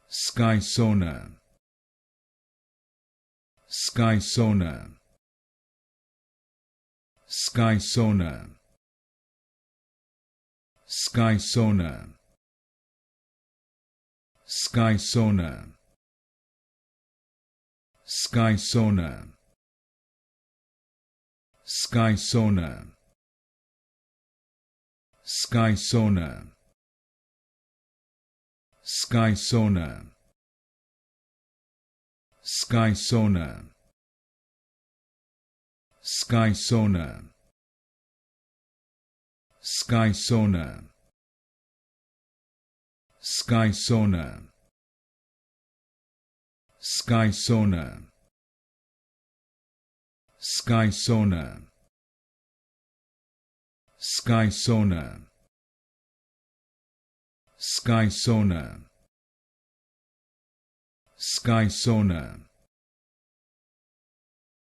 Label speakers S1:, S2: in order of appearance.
S1: Skysona, Skysona, Skysona, Skysona, Skysona, Skysona, Skysona, Skysona, Skysona, Skysona, Skysona, Skysona, Skysona, Skysona, Skysona, Skysona, Skysona, Skysona,